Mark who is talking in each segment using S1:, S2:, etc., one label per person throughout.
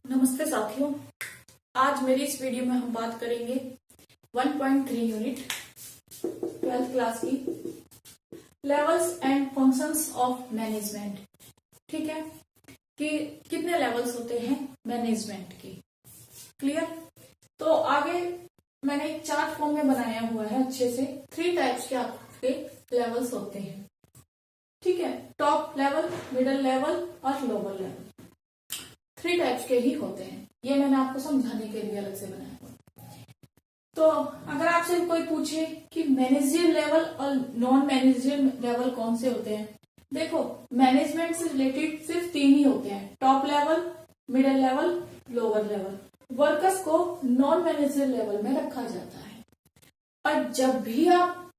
S1: नमस्ते साथियों। आज मेरी इस वीडियो में हम बात करेंगे 1.3 यूनिट 12th क्लास की levels and functions of management. ठीक है कि कितने लेवल्स होते हैं मैनेजमेंट के। क्लियर? तो आगे मैंने एक चार्ट फॉर्म में बनाया हुआ है अच्छे से। 3 टाइप्स के आपके लेवल्स होते हैं। ठीक है, टॉप लेवल, मिडिल लेवल और लोअर लेवल। 3 टाइप्स के ही होते हैं। ये मैंने आपको समझाने के लिए अलग से बनाया हुआ। तो अगर आपसे कोई पूछे कि मैनेजरियल लेवल और नॉन मैनेजरियल लेवल कौन से होते हैं, देखो मैनेजमेंट से रिलेटेड सिर्फ 3 ही होते हैं, top level, middle level, lower level. Workers को नॉन मैनेजरियल लेवल में रखा जाता है। और जब भी आप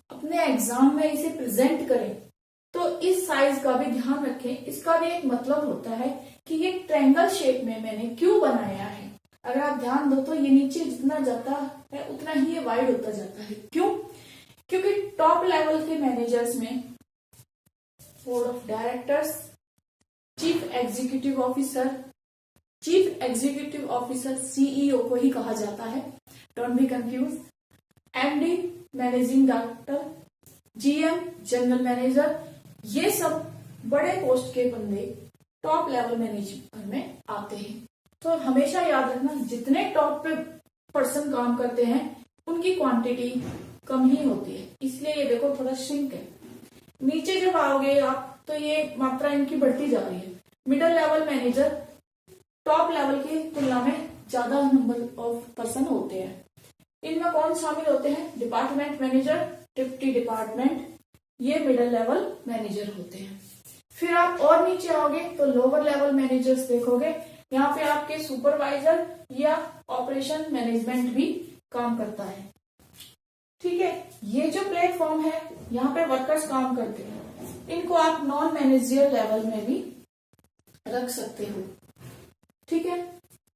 S1: अपने एग्जाम में इसे प्रेजेंट करें तो इस साइज का भी ध्यान रखें। इसका भी एक मतलब होता है कि ये ट्रायंगल शेप में मैंने क्यों बनाया है। अगर आप ध्यान दो तो ये नीचे जितना जाता है उतना ही ये वाइड होता जाता है। क्यों? क्योंकि टॉप लेवल के मैनेजर्स में board of directors, chief executive officer CEO को ही कहा जाता है, don't be confuse. MD managing director, GM general manager, ये सब बड़े पोस्ट के बंदे टॉप लेवल मैनेजमेंट में आते हैं। तो हमेशा याद रखना, जितने टॉप पे पर्सन काम करते हैं उनकी क्वांटिटी कम ही होती है, इसलिए ये देखो थोड़ा श्रिंक है। नीचे जब आओगे आप तो ये मात्रा इनकी बढ़ती जा रही है। Middle level manager top level की तुलना में ज्यादा नंबर ऑफ पर्सन होते हैं। इनमें कौन शामिल होते हैं? डिपार्टमेंट मैनेजर, डिप्टी डिपार्टमेंट, ये मिडिल लेवल मैनेजर होते हैं। फिर आप और नीचे आओगे तो लोअर लेवल मैनेजर्स देखोगे। यहाँ पे आपके सुपरवाइजर या ऑपरेशन मैनेजमेंट भी काम करता है। ठीक है, ये जो प्लेटफॉर्म है यहाँ पे वर्कर्स काम करते हैं, इनको आप नॉन मैनेजरियल लेवल में भी रख सकते हो। ठीक है,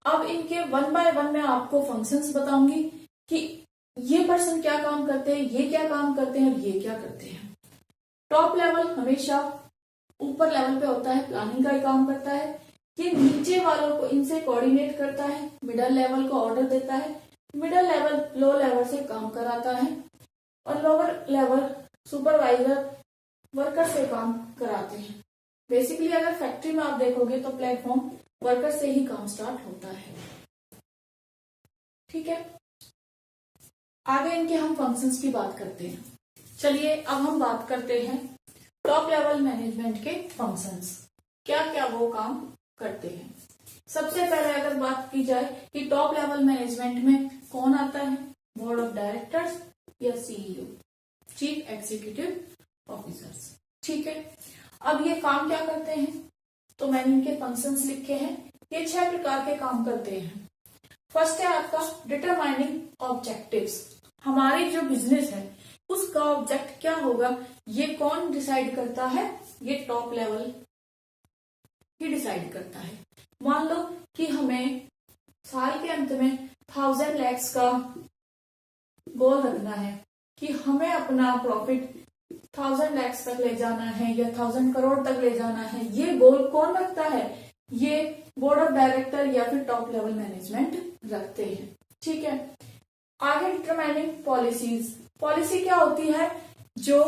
S1: अब इनके 1 बाय 1 में आपको फंक्शंस बताऊंगी कि ये पर्सन क्या काम करते हैं, ये क्या काम करते हैं और ये क्या करते हैं। टॉप लेवल हमेशा ऊपर लेवल पे होता है, प्लानिंग का ही काम करता है। ये नीचे वालों को इनसे कोऑर्डिनेट करता है, मिडिल लेवल को ऑर्डर देता है, मिडिल लेवल लो लेवल से काम कराता है और लोअर लेवल सुपरवाइजर वर्कर से काम कराते हैं। बेसिकली अगर फैक्ट्री में आप देखोगे तो प्लेटफॉर्म वर्कर से ही काम स्टार्ट होता है। ठीक है, आगे इनके हम फंक्शंस की बात करते हैं। चलिए अब हम बात करते हैं टॉप लेवल मैनेजमेंट के फंक्शंस, क्या क्या वो काम करते हैं। सबसे पहले अगर बात की जाए कि टॉप लेवल मैनेजमेंट में कौन आता है, बोर्ड ऑफ डायरेक्टर्स या सीईओ, चीफ एग्जीक्यूटिव ऑफिसर्स। ठीक है, अब ये काम क्या करते हैं तो मैंने इनके फंक्शंस लिखे हैं। ये 6 प्रकार के काम करते हैं। फर्स्ट है आपका डिटरमाइनिंग ऑब्जेक्टिव्स। हमारी जो बिजनेस है उसका ऑब्जेक्ट क्या होगा, ये कौन डिसाइड करता है? ये टॉप लेवल ही डिसाइड करता है। मान लो कि हमें साल के अंत में 1000 lakhs का गोल रखना है कि हमें अपना प्रॉफिट 1000 lakhs तक ले जाना है या 1000 करोड़ तक ले जाना है। ये गोल कौन रखता है? ये बोर्ड ऑफ डायरेक्टर या फिर टॉप लेवल मैनेजमेंट रखते हैं। ठीक है, आगे डिटरमाइनिंग पॉलिसीज। पॉलिसी क्या होती है? जो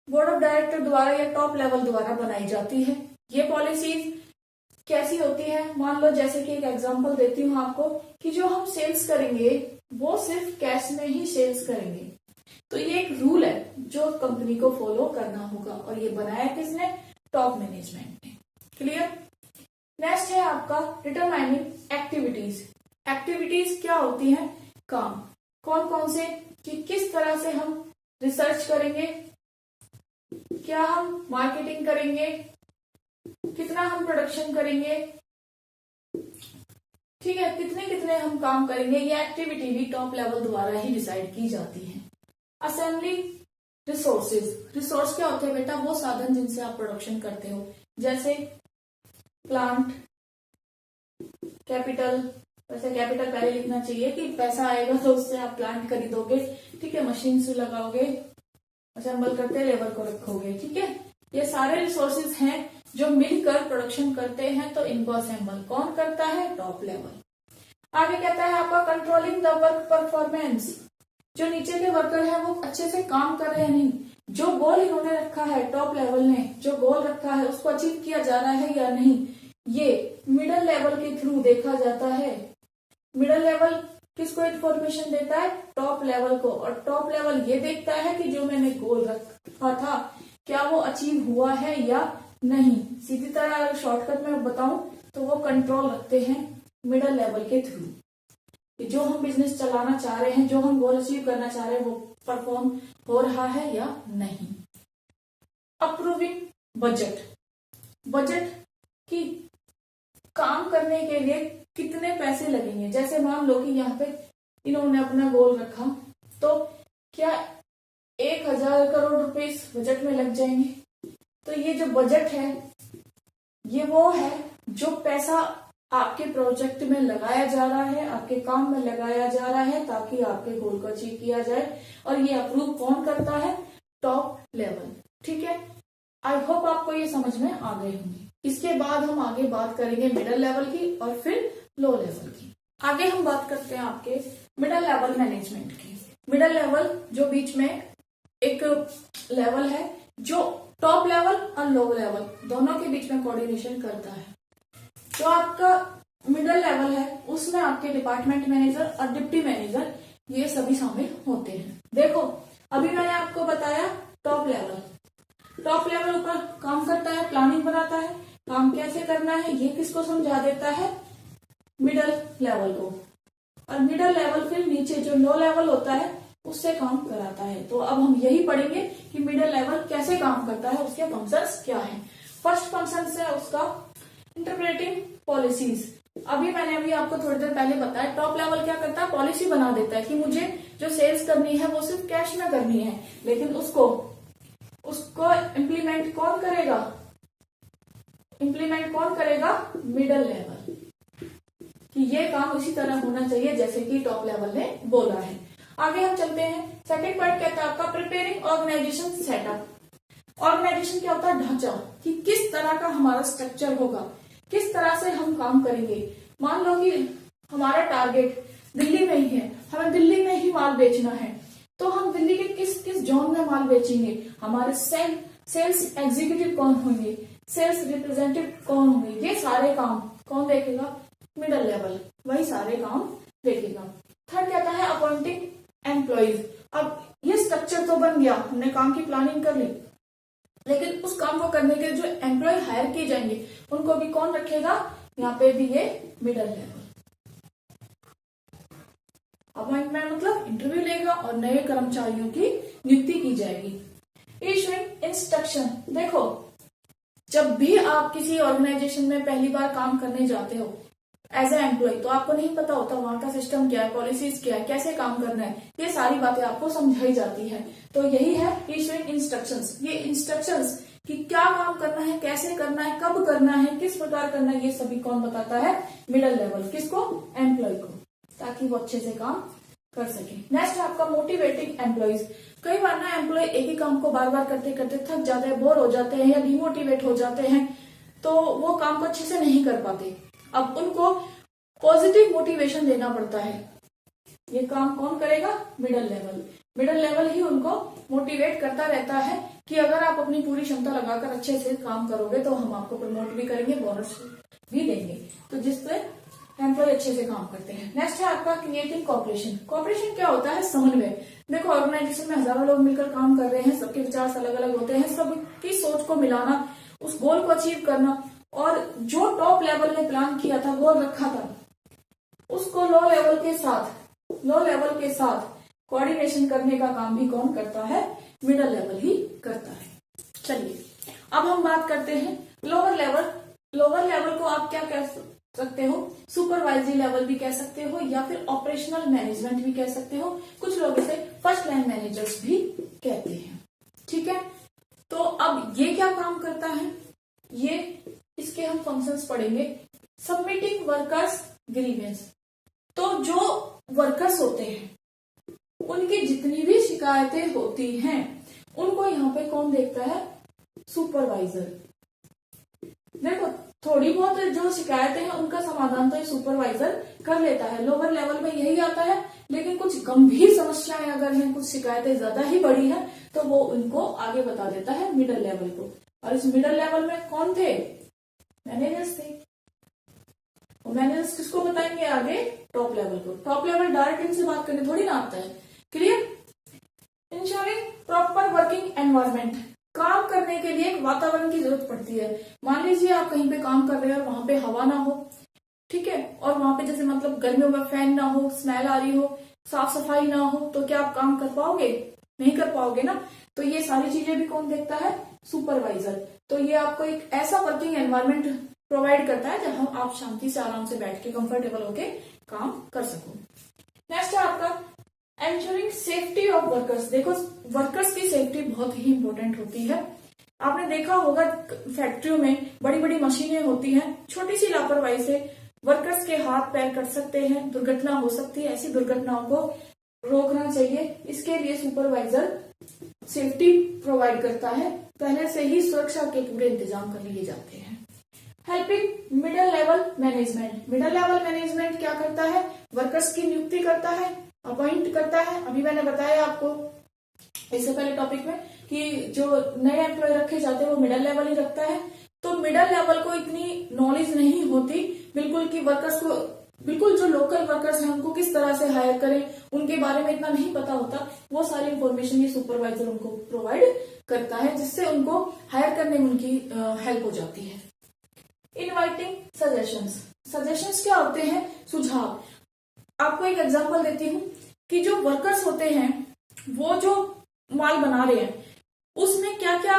S1: बोर्ड ऑफ डायरेक्टर द्वारा या टॉप लेवल द्वारा बनाई जाती है। ये पॉलिसीज कैसी होती है? मान लो जैसे कि एक एग्जांपल देती हूँ आपको कि जो हम सेल्स करेंगे वो सिर्फ कैश में ही सेल्स करेंगे। तो ये एक रूल है जो कंपनी को फॉलो करना होगा और ये बनाया किसने? टॉप मैनेजमेंट ने। क्लियर? नेक्स्ट है आपका डिटरमाइनिंग एक्टिविटीज। एक्टिविटीज क्या होती है? काम। कौन कौन से, कि किस तरह से हम रिसर्च करेंगे, क्या हम मार्केटिंग करेंगे, कितना हम प्रोडक्शन करेंगे, ठीक है, कितने कितने हम काम करेंगे। ये एक्टिविटी भी टॉप लेवल द्वारा ही डिसाइड की जाती है। Assembly resources. रिसोर्स क्या होते हैं बेटा? वो साधन जिनसे आप प्रोडक्शन करते हो, जैसे प्लांट, कैपिटल। वैसे कैपिटल पहले लिखना चाहिए कि पैसा आएगा तो उससे आप प्लांट खरीदोगे। ठीक है, मशीन से लगाओगे, असेंबल करते लेबर को रखोगे। ठीक है, ये सारे रिसोर्सेज हैं जो मिलकर प्रोडक्शन करते हैं, तो इनको असेंबल कौन करता है? Top level. आगे कहता है आपका कंट्रोलिंग द वर्क परफॉर्मेंस, जो नीचे के वर्कर है वो अच्छे से काम कर रहे हैं नहीं, जो गोल इन्होंने रखा है, टॉप लेवल ने जो गोल रखा है उसको अचीव किया जा रहा है या नहीं, ये मिडल लेवल के थ्रू देखा जाता है। मिडल लेवल किसको इन्फॉर्मेशन देता है? टॉप लेवल को। और टॉप लेवल ये देखता है कि जो मैंने गोल रखा था क्या वो अचीव हुआ है या नहीं। सीधी तरह अगर शॉर्टकट में बताऊं तो वो कंट्रोल रखते हैं मिडल लेवल के थ्रू, जो हम बिजनेस चलाना चाह रहे हैं, जो हम गोल अचीव करना चाह रहे हैं वो परफॉर्म हो रहा है या नहीं। अप्रूविंग बजट, बजट की काम करने के लिए कितने पैसे लगेंगे। जैसे मान लो कि यहाँ पे इन्होंने अपना गोल रखा, तो क्या 1000 करोड़ रुपए इस बजट में लग जाएंगे? तो ये जो बजट है ये वो है जो पैसा आपके प्रोजेक्ट में लगाया जा रहा है, आपके काम में लगाया जा रहा है ताकि आपके गोल को अचीव किया जाए। और ये अप्रूव कौन करता है? Top level. ठीक है, आई होप आपको ये समझ में आ गए होंगे। इसके बाद हम आगे बात करेंगे मिडल लेवल की और फिर लो लेवल की। आगे हम बात करते हैं आपके मिडल लेवल मैनेजमेंट की। मिडल लेवल जो बीच में एक लेवल है जो टॉप लेवल और लो लेवल दोनों के बीच में कोऑर्डिनेशन करता है। जो आपका मिडल लेवल है उसमें आपके डिपार्टमेंट मैनेजर और डिप्टी मैनेजर ये सभी शामिल होते हैं। देखो अभी मैंने आपको बताया टॉप लेवल, टॉप लेवल ऊपर काम करता है, प्लानिंग बनाता है, काम कैसे करना है ये किसको समझा देता है? मिडल लेवल को। और मिडल लेवल फिर नीचे जो लो लेवल होता है उससे काम कराता है। तो अब हम यही पढ़ेंगे कि मिडल लेवल कैसे काम करता है, उसके फंक्शंस क्या हैं। फर्स्ट फंक्शन है उसका इंटरप्रेटिंग पॉलिसीज। अभी आपको थोड़ी देर पहले बताया टॉप लेवल क्या करता है? पॉलिसी बना देता है कि मुझे जो सेल्स करनी है वो सिर्फ कैश में करनी है, लेकिन उसको इम्प्लीमेंट कौन करेगा? इम्प्लीमेंट कौन करेगा? मिडल लेवल, कि ये काम उसी तरह होना चाहिए जैसे कि टॉप लेवल ने बोला है। आगे हम चलते हैं। सेकंड पॉइंट कहता है आपका प्रिपेयरिंग ऑर्गेनाइजेशन सेटअप। ऑर्गेनाइजेशन क्या होता है? ढांचा, कि किस तरह का हमारा स्ट्रक्चर होगा, किस तरह से हम काम करेंगे। मान लो कि हमारा टारगेट दिल्ली में ही है, हमें दिल्ली में ही माल बेचना है, तो हम दिल्ली के किस किस जोन में माल बेचेंगे, हमारे सेल्स एग्जीक्यूटिव कौन होंगे, सेल्स रिप्रेजेंटेटिव कौन होंगे, ये सारे काम कौन देखेगा? मिडल लेवल वही सारे काम देखेगा। थर्ड कहता है अपॉइंटिंग एम्प्लॉइज। अब ये स्ट्रक्चर तो बन गया, हमने काम की प्लानिंग कर ली, लेकिन उस काम को करने के लिए जो एम्प्लॉय हायर किए जाएंगे उनको भी कौन रखेगा? यहाँ पे भी ये मिडल लेवल। अपॉइंटमेंट मतलब इंटरव्यू लेगा और नए कर्मचारियों की नियुक्ति की जाएगी। Issuing instruction. देखो जब भी आप किसी ऑर्गेनाइजेशन में पहली बार काम करने जाते हो एज ए एम्प्लॉय, तो आपको नहीं पता होता वहां का सिस्टम क्या है, पॉलिसीज क्या है, कैसे काम करना है, ये सारी बातें आपको समझाई जाती है। तो यही है इशूइंग इंस्ट्रक्शंस। ये इंस्ट्रक्शंस कि क्या काम करना है, कैसे करना है, कब करना है, किस प्रकार करना है, ये सभी कौन बताता है? Middle level. किसको? एम्प्लॉय को, ताकि वो अच्छे से काम कर सके। नेक्स्ट है आपका मोटिवेटिंग एम्प्लॉइज। कई बार ना एम्प्लॉय एक ही काम को बार बार करते करते थक जाते हैं, बोर हो जाते हैं या डिमोटिवेट हो जाते हैं, तो वो काम को अच्छे से नहीं कर पाते। अब उनको पॉजिटिव मोटिवेशन देना पड़ता है। ये काम कौन करेगा? Middle level. मिडल लेवल ही उनको मोटिवेट करता रहता है कि अगर आप अपनी पूरी क्षमता लगाकर अच्छे से काम करोगे तो हम आपको प्रमोट भी करेंगे, बोनस भी देंगे, तो जिससे एम्प्लॉय अच्छे से काम करते हैं। नेक्स्ट है आपका क्रिएटिंग कॉपरेशन। कॉपरेशन क्या होता है? समन्वय। देखो ऑर्गेनाइजेशन में हजारों लोग मिलकर काम कर रहे हैं, सबके विचार अलग अलग होते हैं, सबकी सोच को मिलाना, उस गोल को अचीव करना, और जो टॉप लेवल ने प्लान किया था, गोल रखा था, उसको लो लेवल के साथ कोऑर्डिनेशन करने का काम भी कौन करता है? मिडल लेवल ही करता है। चलिए अब हम बात करते हैं लोअर लेवल। लोअर लेवल को आप क्या कह सकते हो? सुपरवाइजरी लेवल भी कह सकते हो या फिर ऑपरेशनल मैनेजमेंट भी कह सकते हो, कुछ लोग इसे फर्स्ट लाइन मैनेजर्स भी कहते हैं। ठीक है, तो अब ये क्या काम करता है? ये इसके हम फंक्शंस पढ़ेंगे। Submitting workers grievance. तो जो वर्कर्स होते हैं उनकी जितनी भी शिकायतें होती हैं उनको यहाँ पे कौन देखता है? सुपरवाइजर। देखो थोड़ी बहुत जो शिकायतें हैं उनका समाधान तो ये सुपरवाइजर कर लेता है, लोअर लेवल में यही आता है। लेकिन कुछ गंभीर समस्याएं अगर हैं, कुछ शिकायतें ज्यादा ही बड़ी हैं, तो वो उनको आगे बता देता है मिडिल लेवल को। और इस मिडिल लेवल में कौन थे? मैनेजर्स थे। मैनेजर्स किसको बताएंगे आगे? टॉप लेवल को। टॉप लेवल डायरेक्ट इनसे बात करने थोड़ी ना आता है। Clear? Ensuring proper working environment, काम करने के लिए एक वातावरण की जरूरत पड़ती है। मान लीजिए आप कहीं पे काम कर रहे हैं और वहां पे हवा ना हो, ठीक है, और वहां पे जैसे मतलब गर्मियों में फैन ना हो, स्मेल आ रही हो, साफ सफाई ना हो, तो क्या आप काम कर पाओगे? नहीं कर पाओगे ना। तो ये सारी चीजें भी कौन देखता है? सुपरवाइजर। तो ये आपको एक ऐसा वर्किंग एनवायरमेंट प्रोवाइड करता है जहां आप शांति से आराम से बैठ के कंफर्टेबल होके काम कर सको। नेक्स्ट है आपका एंश्योरिंग सेफ्टी ऑफ वर्कर्स। देखो वर्कर्स की सेफ्टी बहुत ही इंपॉर्टेंट होती है। आपने देखा होगा फैक्ट्रियों में बड़ी बड़ी मशीनें होती हैं, छोटी सी लापरवाही से वर्कर्स के हाथ पैर कट सकते हैं, दुर्घटना हो सकती है। ऐसी दुर्घटनाओं को रोकना चाहिए, इसके लिए सुपरवाइजर सेफ्टी प्रोवाइड करता है। पहले से ही सुरक्षा के पूरे इंतजाम कर लिए जाते हैं। Helping middle level management. Middle level management क्या करता है? वर्कर्स की नियुक्ति करता है, अपॉइंट करता है। अभी मैंने बताया आपको इससे पहले टॉपिक में कि जो नए एम्प्लॉय रखे जाते हैं वो मिडिल लेवल ही रखता है। तो मिडिल लेवल को इतनी नॉलेज नहीं होती बिल्कुल कि वर्कर्स को, बिल्कुल जो लोकल वर्कर्स हैं उनको किस तरह से हायर करें, उनके बारे में इतना नहीं पता होता। वो सारी इंफॉर्मेशन ये सुपरवाइजर उनको प्रोवाइड करता है, जिससे उनको हायर करने में उनकी हेल्प हो जाती है। Inviting suggestions. सजेशंस क्या होते हैं? सुझाव। आपको एक एग्जांपल देती हूँ कि जो वर्कर्स होते हैं वो जो माल बना रहे हैं उसमें क्या क्या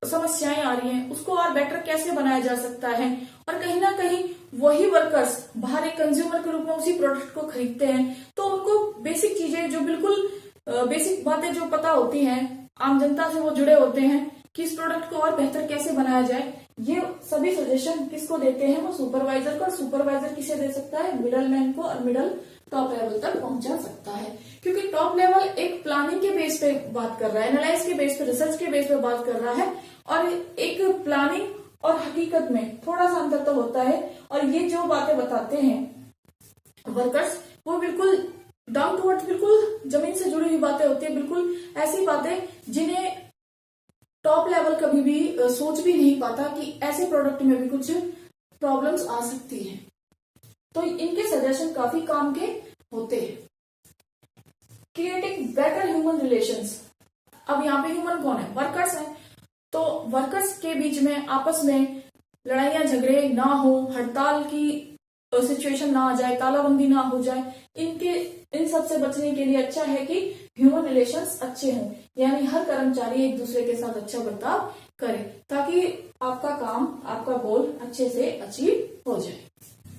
S1: समस्याएं आ रही हैं, उसको और बेटर कैसे बनाया जा सकता है। और कहीं ना कहीं वही वर्कर्स बाहर एक कंज्यूमर के रूप में उसी प्रोडक्ट को खरीदते हैं, तो उनको बेसिक चीजें जो बिल्कुल बेसिक बातें जो पता होती हैं, आम जनता से वो जुड़े होते हैं कि इस प्रोडक्ट को और बेहतर कैसे बनाया जाए, ये सभी सजेशन किसको देते हैं? वो सुपरवाइजर को। और सुपरवाइजर किसे दे सकता है? मिडल मैन को। और मिडल टॉप लेवल तक पहुंचा सकता है, क्योंकि टॉप लेवल एक प्लानिंग के बेस पे बात कर रहा है, एनालाइज के बेस पे, रिसर्च के बेस पे बात कर रहा है। और एक प्लानिंग और हकीकत में थोड़ा सा अंतर तो होता है। और ये जो बातें बताते हैं वर्कर्स, वो बिल्कुल डाउन टू अर्थ, बिल्कुल जमीन से जुड़ी हुई बातें होती है, बिल्कुल ऐसी बातें जिन्हें टॉप लेवल कभी भी सोच भी नहीं पाता कि ऐसे प्रोडक्ट में भी कुछ प्रॉब्लम्स आ सकती हैं। तो इनके सजेशन काफी काम के होते हैं। Creating better human relations. अब यहाँ पे ह्यूमन कौन है? वर्कर्स हैं। तो वर्कर्स के बीच में आपस में लड़ाइयां झगड़े ना हो, हड़ताल की सिचुएशन ना आ जाए, तालाबंदी ना हो जाए, इन सब से बचने के लिए अच्छा है कि ह्यूमन रिलेशंस अच्छे हों, यानी हर कर्मचारी एक दूसरे के साथ अच्छा बर्ताव करे, ताकि आपका काम, आपका गोल अच्छे से अचीव हो जाए।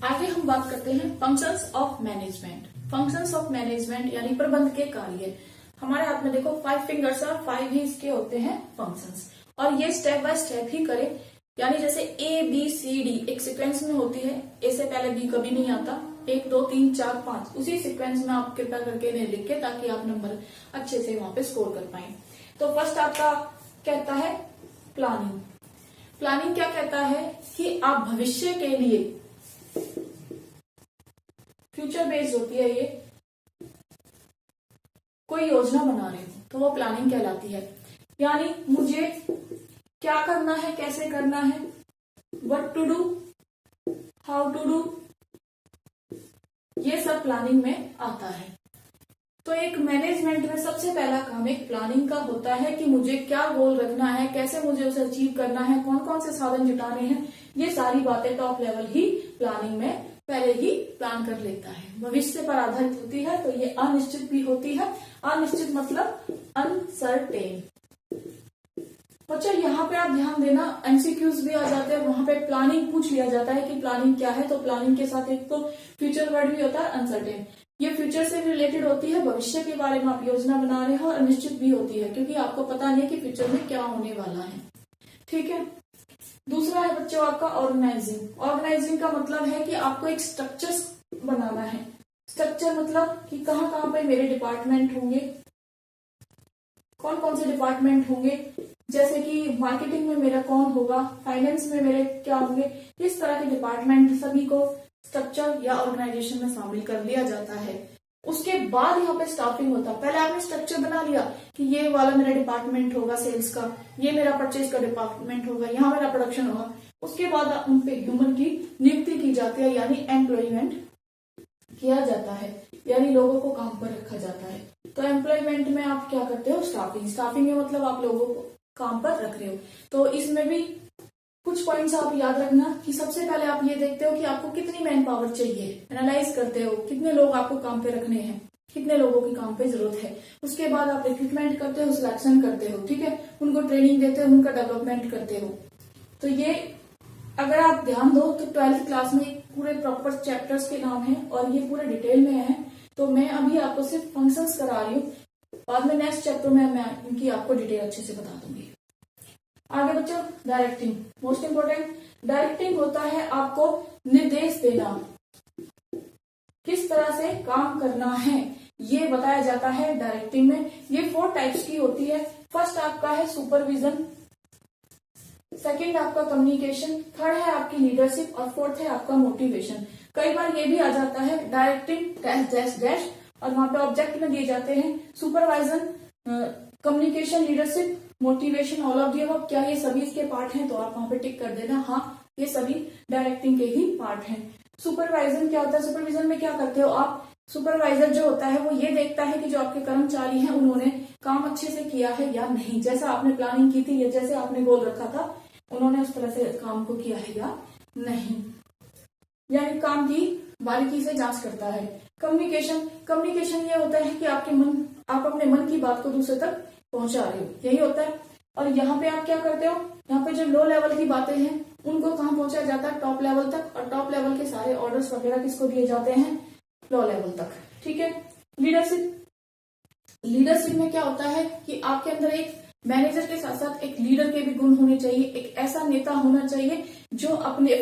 S1: आगे हम बात करते हैं functions of management. Functions of management यानी प्रबंध के कार्य। हमारे हाथ में देखो 5 फिंगर्स और 5 ही इसके होते हैं फंक्शंस, और ये स्टेप बाय स्टेप ही करें। यानी जैसे A B C D एक सीक्वेंस में होती है, A से पहले B कभी नहीं आता, 1 2 3 4 5 उसी सीक्वेंस में आप कृपया करके इन्हें लिख के, ताकि आप नंबर अच्छे से वहां पे स्कोर कर पाए। तो फर्स्ट आपका कहता है प्लानिंग। प्लानिंग क्या कहता है कि आप भविष्य के लिए, फ्यूचर बेस्ड होती है ये, कोई योजना बना रहे हो तो वो प्लानिंग कहलाती है। यानी मुझे क्या करना है, कैसे करना है, what to do, how to do, ये सब प्लानिंग में आता है। तो एक मैनेजमेंट में सबसे पहला काम एक प्लानिंग का होता है कि मुझे क्या गोल रखना है, कैसे मुझे उसे अचीव करना है, कौन कौन से साधन जुटाने हैं। ये सारी बातें टॉप लेवल ही प्लानिंग में पहले ही प्लान कर लेता है। भविष्य पर आधारित होती है, तो ये अनिश्चित भी होती है। अनिश्चित मतलब अनसर्टेन। बच्चा यहाँ पे आप ध्यान देना, एमसीक्यूज भी आ जाते हैं, वहां पे प्लानिंग पूछ लिया जाता है कि प्लानिंग क्या है। तो प्लानिंग के साथ एक तो फ्यूचर वर्ड भी होता है अनसर्टेन, ये फ्यूचर से रिलेटेड होती है, भविष्य के बारे में आप योजना बना रहे हो। और अनिश्चित भी होती है क्योंकि आपको पता नहीं कि फ्यूचर में क्या होने वाला है। ठीक है। दूसरा है बच्चों आपका ऑर्गेनाइजिंग। ऑर्गेनाइजिंग का मतलब है कि आपको एक स्ट्रक्चर बनाना है। स्ट्रक्चर मतलब कि कहाँ कहाँ पे मेरे डिपार्टमेंट होंगे, कौन कौन से डिपार्टमेंट होंगे, जैसे कि मार्केटिंग में मेरा कौन होगा, फाइनेंस में मेरे क्या होंगे, इस तरह के डिपार्टमेंट सभी को स्ट्रक्चर या ऑर्गेनाइजेशन में शामिल कर लिया जाता है। उसके बाद यहाँ पे स्टाफिंग होता है। पहले आपने स्ट्रक्चर बना लिया कि ये वाला मेरा डिपार्टमेंट होगा सेल्स का, ये मेरा परचेज का डिपार्टमेंट होगा, यहाँ मेरा प्रोडक्शन होगा। उसके बाद उन पे ह्यूमन की नियुक्ति की जाती है, यानी एम्प्लॉयमेंट किया जाता है, यानी लोगों को काम पर रखा जाता है। तो एम्प्लॉयमेंट में आप क्या करते हो, स्टाफिंग। स्टाफिंग में मतलब आप लोगों को काम पर रख रहे हो। तो इसमें भी कुछ पॉइंट्स आप याद रखना कि सबसे पहले आप ये देखते हो कि आपको कितनी मैन पावर चाहिए, एनालाइज करते हो कितने लोग आपको काम पे रखने हैं, कितने लोगों की काम पे जरूरत है। उसके बाद आप रिक्रूटमेंट करते हो, सिलेक्शन करते हो, ठीक है, उनको ट्रेनिंग देते हो, उनका डेवलपमेंट करते हो। तो ये अगर आप ध्यान दो तो 12th क्लास में पूरे प्रॉपर चैप्टर्स के नाम है और ये पूरे डिटेल में है। तो मैं अभी आपको सिर्फ फंक्शंस करा रही हूँ, बाद में नेक्स्ट चैप्टर में मैं इनकी आपको डिटेल अच्छे से बता दूंगी। आगे बच्चों, डायरेक्टिंग मोस्ट इंपोर्टेंट। डायरेक्टिंग होता है आपको निर्देश देना, किस तरह से काम करना है ये बताया जाता है डायरेक्टिंग में। ये 4 टाइप्स की होती है। फर्स्ट आपका है सुपरविजन, सेकंड आपका कम्युनिकेशन, थर्ड है आपकी लीडरशिप और फोर्थ है आपका मोटिवेशन। कई बार ये भी आ जाता है डायरेक्टिंग डैश डैश डैश और वहां पे ऑब्जेक्ट में दिए जाते हैं supervision, communication, leadership, motivation, all of the above. क्या ये सभी इसके पार्ट हैं? तो आप वहां पे टिक कर देना, हाँ ये सभी डायरेक्टिंग के ही पार्ट हैं। सुपरवाइजन क्या होता है? सुपरविजन में क्या करते हो आप? सुपरवाइजर जो होता है वो ये देखता है कि जो आपके कर्मचारी हैं उन्होंने काम अच्छे से किया है या नहीं, जैसा आपने प्लानिंग की थी या जैसे आपने गोल रखा था उन्होंने उस तरह से काम को किया है या नहीं, यानी काम की बारीकी से जांच करता है। कम्युनिकेशन ये होता है कि आप अपने मन की बात को दूसरे तक पहुंचा रहे हो, यही होता है। और यहाँ पे आप क्या करते हो, यहाँ पे जो लो लेवल की बातें हैं उनको कहाँ पहुंचाया जाता है? टॉप लेवल तक। और टॉप लेवल के सारे ऑर्डर्स वगैरह किसको दिए जाते हैं? लो लेवल तक, ठीक है। लीडरशिप में क्या होता है कि आपके अंदर एक मैनेजर के साथ साथ एक लीडर के भी गुण होने चाहिए। एक ऐसा नेता होना चाहिए जो अपने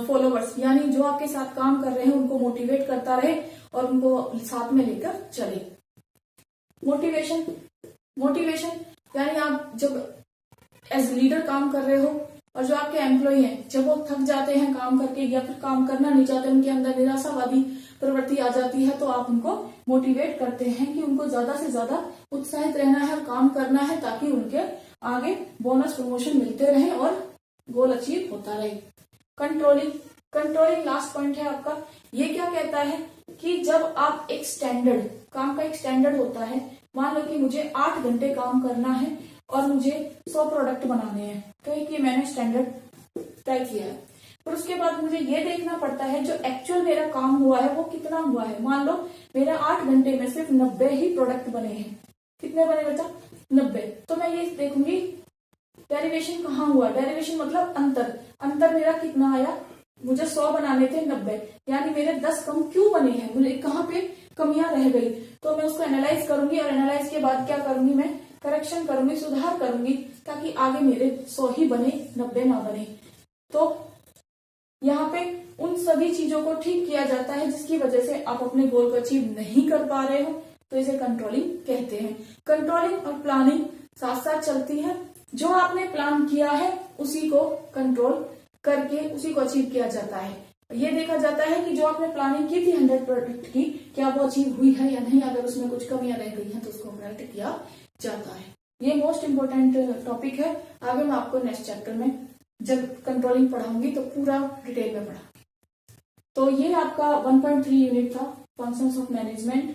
S1: फॉलोवर्स यानी जो आपके साथ काम कर रहे हैं उनको मोटिवेट करता रहे और उनको साथ में लेकर चले। मोटिवेशन यानी आप जब एज लीडर काम कर रहे हो और जो आपके एम्प्लॉय हैं जब वो थक जाते हैं काम करके या फिर काम करना नहीं चाहते, उनके अंदर निराशावादी प्रवृत्ति आ जाती है, तो आप उनको मोटिवेट करते हैं कि उनको ज्यादा से ज्यादा उत्साहित रहना है और काम करना है ताकि उनके आगे बोनस प्रमोशन मिलते रहे और गोल अचीव होता रहे। कंट्रोलिंग लास्ट पॉइंट है आपका। ये क्या कहता है कि जब आप एक स्टैंडर्ड काम का एक स्टैंडर्ड होता है, मान लो कि मुझे 8 घंटे काम करना है और मुझे 100 प्रोडक्ट बनाने हैं, कहीं कि मैंने स्टैंडर्ड तय किया है। पर उसके बाद मुझे ये देखना पड़ता है जो एक्चुअल मेरा काम हुआ है वो कितना हुआ है। मान लो मेरा 8 घंटे में सिर्फ 90 ही प्रोडक्ट बने हैं। कितने बने बच्चा? 90। तो मैं ये देखूंगी डेरिवेशन कहाँ हुआ। डेरिवेशन मतलब अंतर मेरा कितना आया? मुझे 100 बनाने थे, 90, यानी मेरे 10 कम क्यों बने हैं, मुझे कहाँ पे कमियां रह गई। तो मैं उसको एनालाइज करूंगी और एनालाइज के बाद क्या करूंगी, मैं करेक्शन करूंगी, सुधार करूंगी ताकि आगे मेरे 100 ही बने, 90 ना बने। तो यहाँ पे उन सभी चीजों को ठीक किया जाता है जिसकी वजह से आप अपने गोल को अचीव नहीं कर पा रहे हो, तो इसे कंट्रोलिंग कहते हैं। कंट्रोलिंग और प्लानिंग साथ साथ चलती है। जो आपने प्लान किया है उसी को कंट्रोल करके उसी को अचीव किया जाता है। ये देखा जाता है कि जो आपने प्लानिंग की थी 100% की, क्या वो अचीव हुई है या नहीं। अगर उसमें कुछ कमियां रह गई हैं तो उसको करेक्ट किया जाता है। ये मोस्ट इंपोर्टेंट टॉपिक है। आगे मैं आपको नेक्स्ट चैप्टर में जब कंट्रोलिंग पढ़ाऊंगी तो पूरा डिटेल में पढ़ाऊंगी। तो ये आपका 1.3 यूनिट था फंक्शंस ऑफ मैनेजमेंट,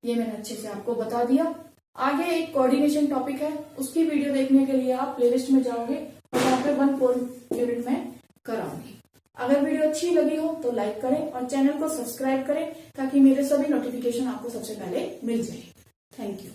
S1: ये मैंने अच्छे से आपको बता दिया। आगे एक कोऑर्डिनेशन टॉपिक है, उसकी वीडियो देखने के लिए आप प्लेलिस्ट में जाओगे और वहां पे 1.4 यूनिट में कराऊंगी। अगर वीडियो अच्छी लगी हो तो लाइक करें और चैनल को सब्सक्राइब करें ताकि मेरे सभी नोटिफिकेशन आपको सबसे पहले मिल जाए। Thank you.